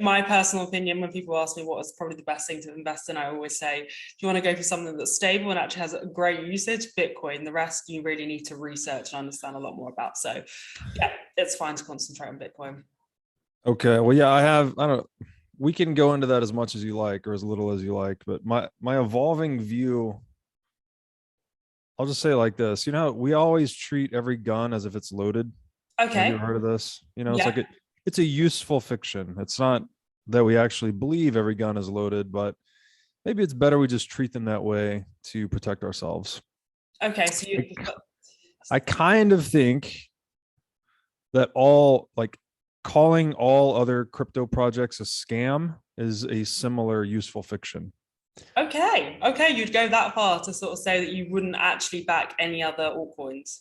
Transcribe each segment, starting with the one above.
my personal opinion, when people ask me what is probably the best thing to invest in, I always say, if you want to go for something that's stable and actually has a great usage, Bitcoin. The rest you really need to research and understand a lot more about. So yeah, it's fine to concentrate on Bitcoin. Okay. Well, yeah, I don't, we can go into that as much as you like or as little as you like, but my evolving view, I'll just say it like this. We always treat every gun as if it's loaded. Have you Okay. ever heard of this? It's like Yeah. it's a useful fiction. It's not that we actually believe every gun is loaded, but maybe it's better we just treat them that way to protect ourselves. Okay. So you. I kind of think that all like calling all other crypto projects a scam is a similar useful fiction. Okay. Okay. You'd go that far to sort of say that you wouldn't actually back any other altcoins.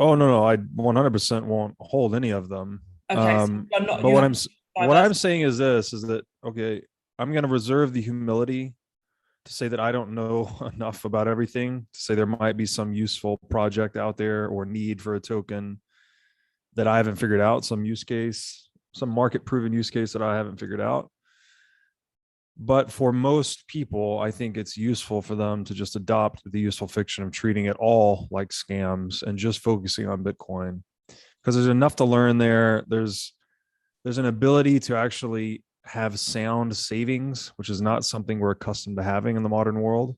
Oh no, I 100% won't hold any of them. Okay. So you're not. But You what have I'm what diverse. I'm saying is this: is that okay? I'm going to reserve the humility to say that I don't know enough about everything to say there might be some useful project out there or need for a token that I haven't figured out, some use case, some market proven use case that I haven't figured out. But for most people, I think it's useful for them to just adopt the useful fiction of treating it all like scams and just focusing on Bitcoin because there's enough to learn there. There's an ability to actually have sound savings, which is not something we're accustomed to having in the modern world.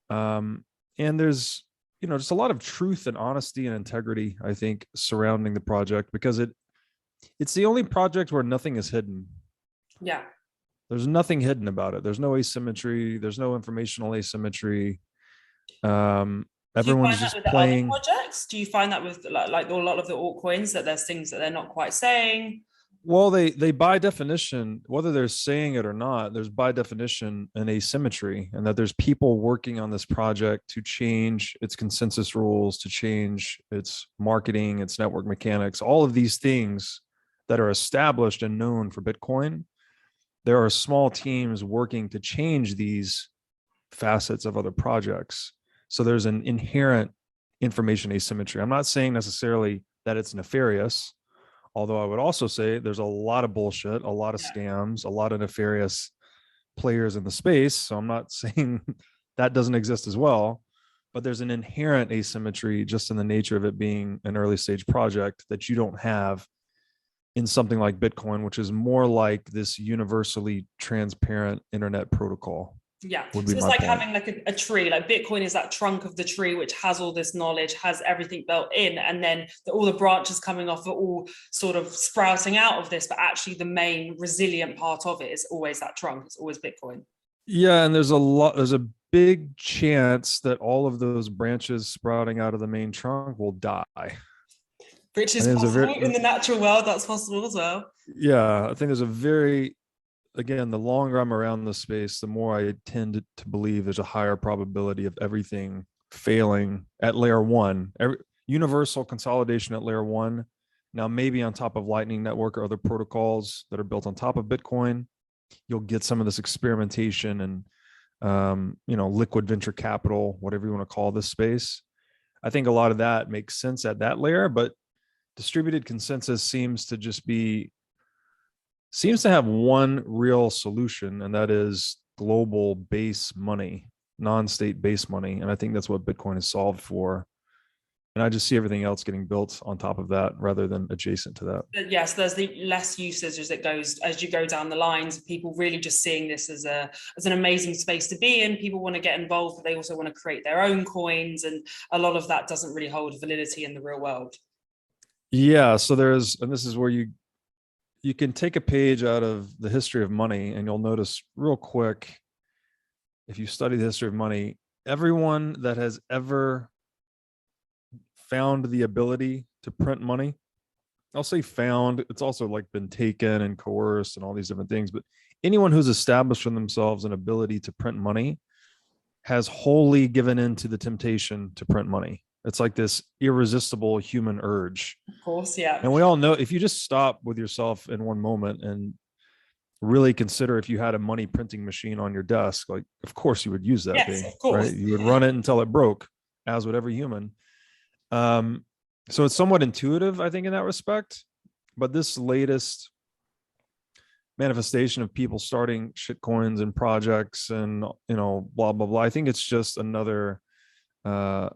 And there's just a lot of truth and honesty and integrity, I think, surrounding the project because it's the only project where nothing is hidden. Yeah. There's nothing hidden about it. There's no asymmetry. There's no informational asymmetry. Do you Everyone's find that just with the other playing. projects? Do you find that with like a lot of the altcoins that there's things that they're not quite saying? Well, they by definition, whether they're saying it or not, there's by definition an asymmetry, and that there's people working on this project to change its consensus rules, to change its marketing, its network mechanics, all of these things that are established and known for Bitcoin. There are small teams working to change these facets of other projects. So there's an inherent information asymmetry. I'm not saying necessarily that it's nefarious, although I would also say there's a lot of bullshit, a lot of Yeah. scams, a lot of nefarious players in the space. So I'm not saying that doesn't exist as well, but there's an inherent asymmetry just in the nature of it being an early stage project that you don't have in something like Bitcoin, which is more like this universally transparent internet protocol. Yeah. Would be So it's my like point. having like a tree. Like Bitcoin is that trunk of the tree which has all this knowledge, has everything built in, and then all the branches coming off are all sort of sprouting out of this. But actually, the main resilient part of it is always that trunk. It's always Bitcoin. Yeah, and there's a big chance that all of those branches sprouting out of the main trunk will die. Which I is think there's a possible very in the natural world. That's possible as well. yeah, I think there's a very again, the longer I'm around the space, the more I tend to believe there's a higher probability of everything failing at layer one. Universal consolidation at layer one. Now, maybe on top of Lightning Network or other protocols that are built on top of Bitcoin, you'll get some of this experimentation and liquid venture capital, whatever you want to call this space. I think a lot of that makes sense at that layer, but distributed consensus seems to have one real solution, and that is global base money, non-state base money. And I think that's what Bitcoin is solved for. And I just see everything else getting built on top of that rather than adjacent to that. Yes, there's the less usage as it goes as you go down the lines. People really just seeing this as an amazing space to be in. People want to get involved, but they also want to create their own coins, and a lot of that doesn't really hold validity in the real world. Yeah, so and this is where you can take a page out of the history of money, and you'll notice real quick, if you study the history of money, everyone that has ever found the ability to print money, I'll say found, it's also like been taken and coerced and all these different things, but anyone who's established for themselves an ability to print money has wholly given in to the temptation to print money. It's like this irresistible human urge. Of course, yeah. And we all know if you just stop with yourself in one moment and really consider if you had a money printing machine on your desk, like, of course you would use that Yes, thing, of course. right? You would run it until it broke, as would every human. So it's somewhat intuitive, I think, in that respect. But this latest manifestation of people starting shit coins and projects and, blah, blah, blah. I think it's just another, uh,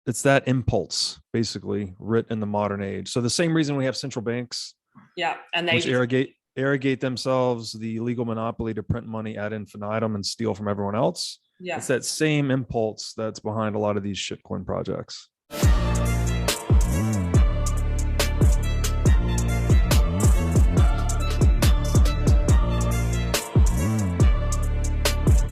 it's that impulse basically writ in the modern age. So the same reason we have central banks, Yeah. And they which arrogate themselves the legal monopoly to print money ad infinitum and steal from everyone else. yeah. It's that same impulse that's behind a lot of these shitcoin projects.